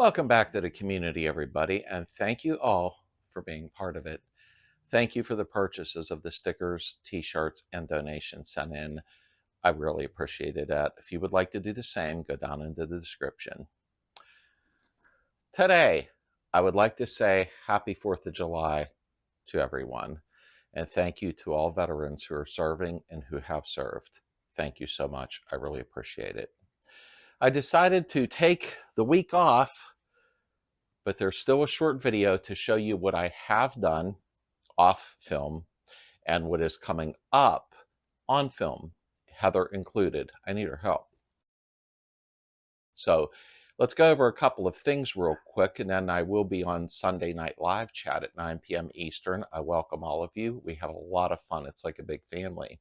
Welcome back to the community, everybody, and thank you all for being part of it. Thank you for the purchases of the stickers, t-shirts, and donations sent in. I really appreciated that. If you would like to do the same, go down into the description. Today, I would like to say happy 4th of July to everyone, and thank you to all veterans who are serving and who have served. Thank you so much. I really appreciate it. I decided to take the week off, but there's still a short video to show you what I have done off film and what is coming up on film, Heather included. I need her help. So let's go over a couple of things real quick, and then I will be on Sunday Night Live chat at 9 p.m. Eastern. I welcome all of you. We have a lot of fun. It's like a big family.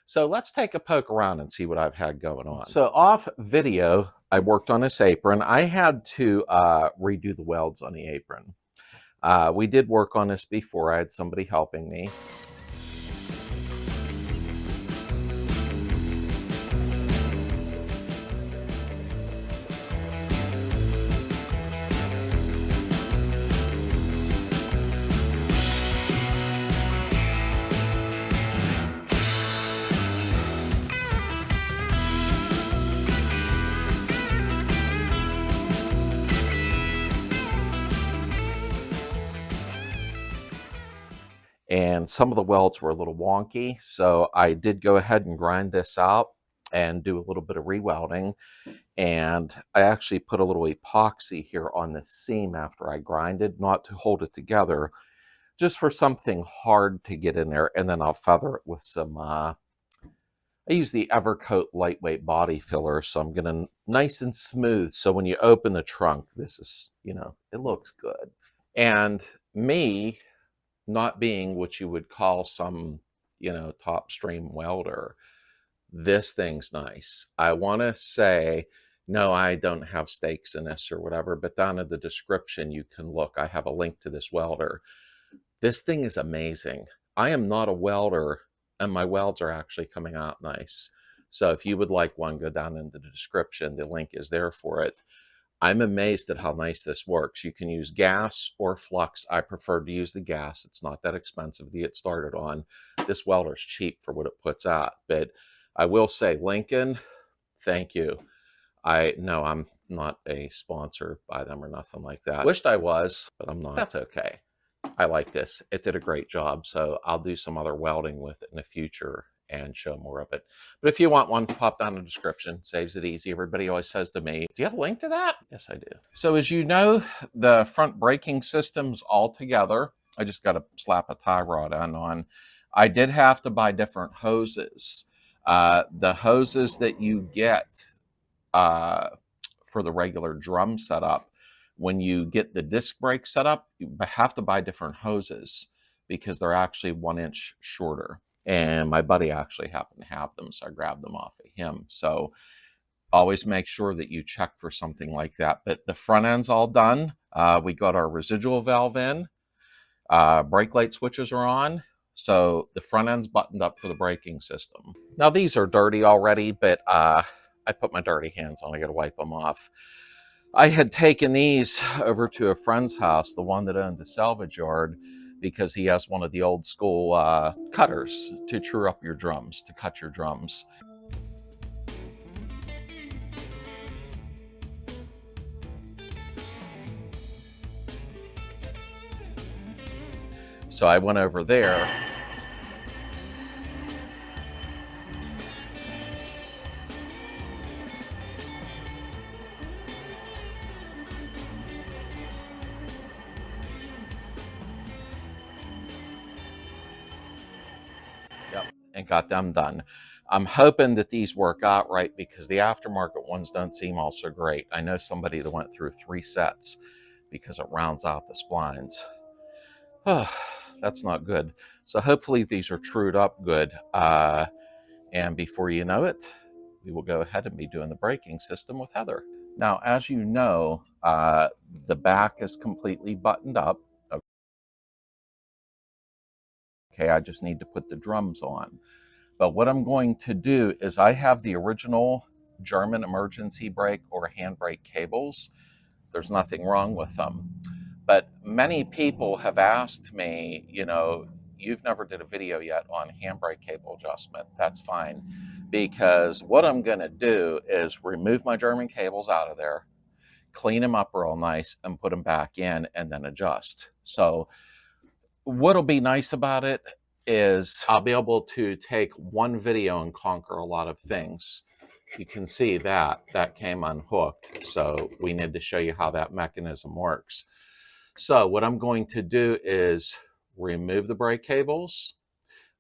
So let's take a poke around and see what I've had going on. So off video, I worked on this apron. I had to redo the welds on the apron. We did work on this before. I had somebody helping me. And some of the welds were a little wonky, so I did go ahead and grind this out and do a little bit of rewelding. And I actually put a little epoxy here on the seam after I grinded, not to hold it together, just for something hard to get in there. And then I'll feather it with some, I use the Evercoat lightweight body filler, so I'm gonna nice and smooth. So when you open the trunk, this is, it looks good. And me, not being what you would call some, top stream welder, this thing's nice. I want to say, no, I don't have stakes in this or whatever, but down in the description, you can look. I have a link to this welder. This thing is amazing. I am not a welder, and my welds are actually coming out nice. So if you would like one, go down into the description. The link is there for it. I'm amazed at how nice this works. You can use gas or flux. I prefer to use the gas. It's not that expensive to get started on. This welder's cheap for what it puts out. But I will say, Lincoln, thank you. No, I'm not a sponsor by them or nothing like that. Wished I was, but I'm not. That's okay. I like this. It did a great job. So I'll do some other welding with it in the future and show more of it. But if you want one, pop down in the description. Saves it easy. Everybody always says to me, do you have a link to that? Yes, I do. So as you know, the front braking system's all together. I just got to slap a tie rod on. I did have to buy different hoses. The hoses that you get for the regular drum setup, when you get the disc brake set up, you have to buy different hoses because they're actually 1 inch shorter. And my buddy actually happened to have them, so I grabbed them off of him. So always make sure that you check for something like that. But the front end's all done. We got our residual valve in. Brake light switches are on. So the front end's buttoned up for the braking system. Now these are dirty already, but I put my dirty hands on. I got to wipe them off. I had taken these over to a friend's house, the one that owned the salvage yard, because he has one of the old school cutters to true up your drums, to cut your drums. So I went over there. And got them done. I'm hoping that these work out right because the aftermarket ones don't seem all so great. I know somebody that went through 3 sets because it rounds out the splines. Oh, that's not good. So hopefully these are trued up good. And before you know it, we will go ahead and be doing the braking system with Heather. Now, as you know, the back is completely buttoned up. Okay, I just need to put the drums on. But what I'm going to do is I have the original German emergency brake or handbrake cables. There's nothing wrong with them. But many people have asked me, you know, you've never did a video yet on handbrake cable adjustment. That's fine. Because what I'm going to do is remove my German cables out of there, clean them up real nice, and put them back in, and then adjust. So what'll be nice about it is I'll be able to take one video and conquer a lot of things. You can see that came unhooked. So we need to show you how that mechanism works. So what I'm going to do is remove the brake cables.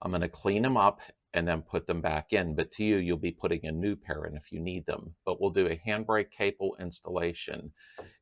I'm going to clean them up and then put them back in. But to you, you'll be putting a new pair in if you need them. But we'll do a handbrake cable installation.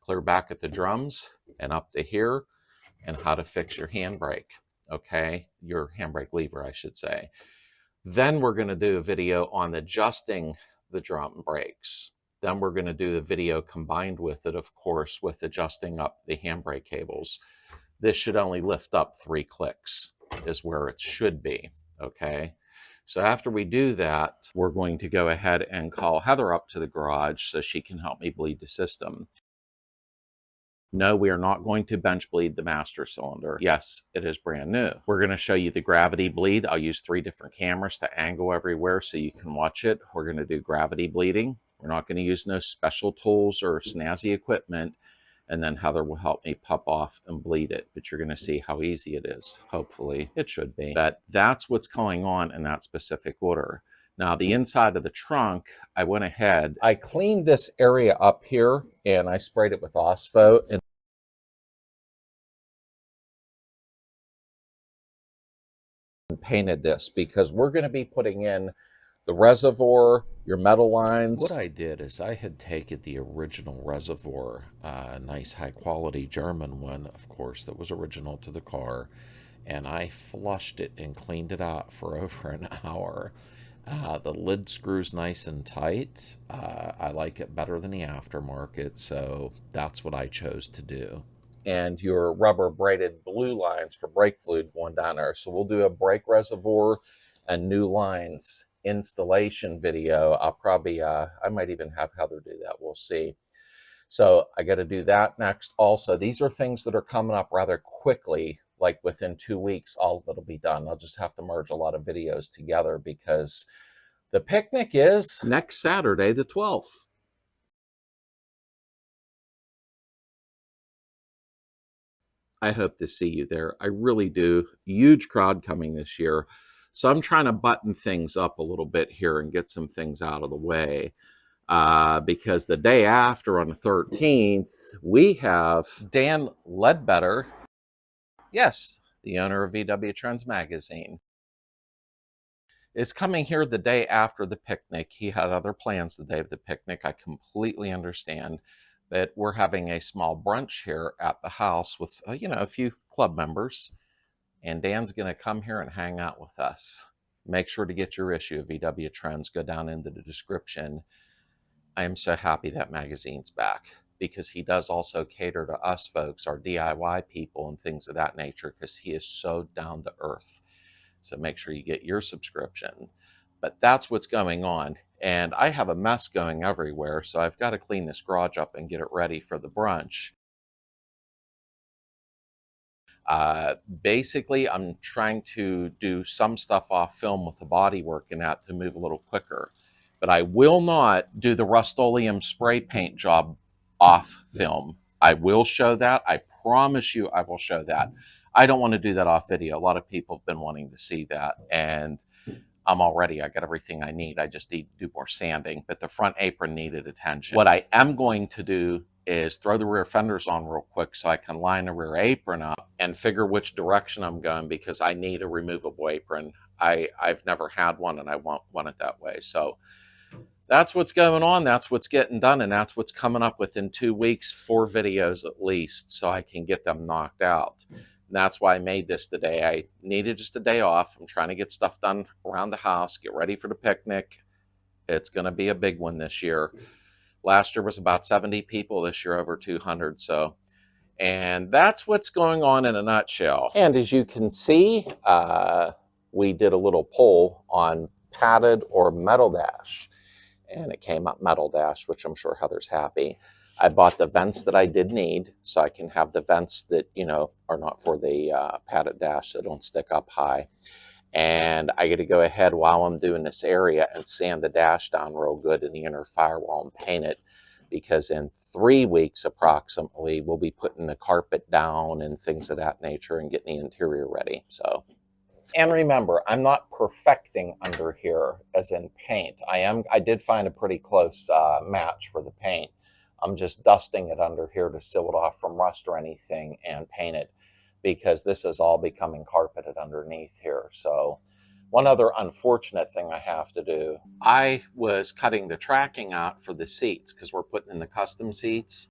Clear back at the drums and up to here, and how to fix your handbrake. Okay, your handbrake lever, I should say. Then we're going to do a video on adjusting the drum brakes. Then we're going to do a video combined with it, of course, with adjusting up the handbrake cables. This should only lift up 3 clicks, is where it should be, okay? So after we do that, we're going to go ahead and call Heather up to the garage so she can help me bleed the system. No, we are not going to bench bleed the master cylinder. Yes, it is brand new. We're going to show you the gravity bleed. I'll use 3 different cameras to angle everywhere so you can watch it. We're going to do gravity bleeding. We're not going to use no special tools or snazzy equipment. And then Heather will help me pop off and bleed it. But you're going to see how easy it is. Hopefully, it should be. But that's what's going on in that specific order. Now, the inside of the trunk, I went ahead. I cleaned this area up here, and I sprayed it with Ospo. And painted this because we're going to be putting in the reservoir, your metal lines. What I did is I had taken the original reservoir, a nice high quality German one, of course, that was original to the car, and I flushed it and cleaned it out for over an hour. The lid screws nice and tight. I like it better than the aftermarket, so that's what I chose to do. And your rubber braided blue lines for brake fluid going down there. So we'll do a brake reservoir and new lines installation video. I'll probably, I might even have Heather do that. We'll see. So I got to do that next. Also, these are things that are coming up rather quickly, like within 2 weeks, all of it'll be done. I'll just have to merge a lot of videos together because the picnic is next Saturday, the 12th. I hope to see you there. I really do. Huge crowd coming this year. So I'm trying to button things up a little bit here and get some things out of the way. Because the day after, on the 13th, we have Dan Ledbetter. Yes, the owner of VW Trends Magazine is coming here the day after the picnic. He had other plans the day of the picnic. I completely understand. But we're having a small brunch here at the house with, you know, a few club members. And Dan's going to come here and hang out with us. Make sure to get your issue of VW Trends. Go down into the description. I am so happy that magazine's back because he does also cater to us folks, our DIY people and things of that nature, because he is so down to earth. So make sure you get your subscription. But that's what's going on. And I have a mess going everywhere, so I've got to clean this garage up and get it ready for the brunch. Basically, I'm trying to do some stuff off film with the body work and that to move a little quicker. But I will not do the Rust-Oleum spray paint job off film. I will show that. I promise you I will show that. I don't want to do that off video. A lot of people have been wanting to see that. And I got everything I need. I just need to do more sanding, but the front apron needed attention. What I am going to do is throw the rear fenders on real quick so I can line the rear apron up and figure which direction I'm going because I need a removable apron. I've never had one and I want it that way. So that's what's going on. That's what's getting done. And that's what's coming up within 2 weeks, 4 videos at least, so I can get them knocked out. And that's why I made this today. I needed just a day off. I'm trying to get stuff done around the house, get ready for the picnic. It's going to be a big one this year. Last year was about 70 people. This year, over 200. So, and that's what's going on in a nutshell. And as you can see, we did a little poll on padded or metal dash. and it came up metal dash, which I'm sure Heather's happy. I bought the vents that I did need, so I can have the vents that, you know, are not for the padded dash, that don't stick up high. And I get to go ahead while I'm doing this area and sand the dash down real good in the inner firewall and paint it, because in 3 weeks approximately, we'll be putting the carpet down and things of that nature and getting the interior ready. So, and remember, I'm not perfecting under here as in paint. I did find a pretty close match for the paint. I'm just dusting it under here to seal it off from rust or anything and paint it, because this is all becoming carpeted underneath here. So one other unfortunate thing I have to do, I was cutting the tracking out for the seats because we're putting in the custom seats.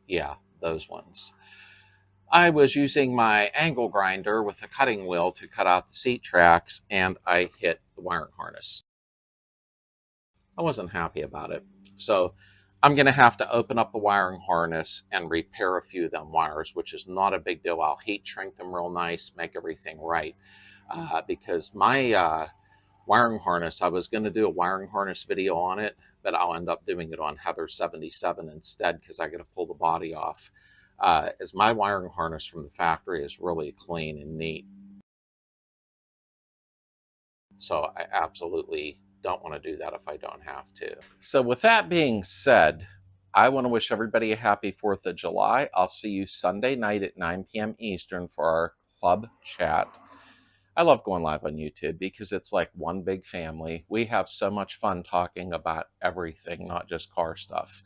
Yeah, those ones. I was using my angle grinder with a cutting wheel to cut out the seat tracks, and I hit the wiring harness. I wasn't happy about it. So I'm going to have to open up the wiring harness and repair a few of them wires, which is not a big deal. I'll heat shrink them real nice, make everything right. Because my wiring harness, I was going to do a wiring harness video on it, but I'll end up doing it on Heather 77 instead, because I got to pull the body off. As my wiring harness from the factory is really clean and neat. So I absolutely don't want to do that if I don't have to. So with that being said, I want to wish everybody a happy 4th of July. I'll see you Sunday night at 9 p.m. Eastern for our club chat. I love going live on YouTube because it's like one big family. We have so much fun talking about everything, not just car stuff.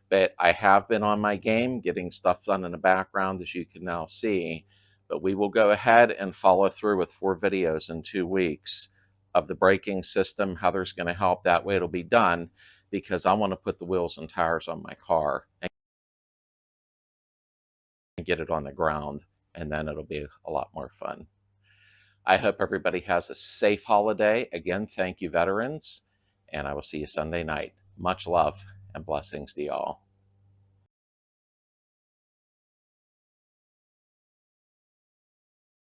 But I have been on my game, getting stuff done in the background, as you can now see. But we will go ahead and follow through with 4 videos in 2 weeks of the braking system. Heather's going to help. That way it'll be done, because I want to put the wheels and tires on my car and get it on the ground, and then it'll be a lot more fun. I hope everybody has a safe holiday. Again, thank you, veterans, and I will see you Sunday night. Much love and blessings to y'all.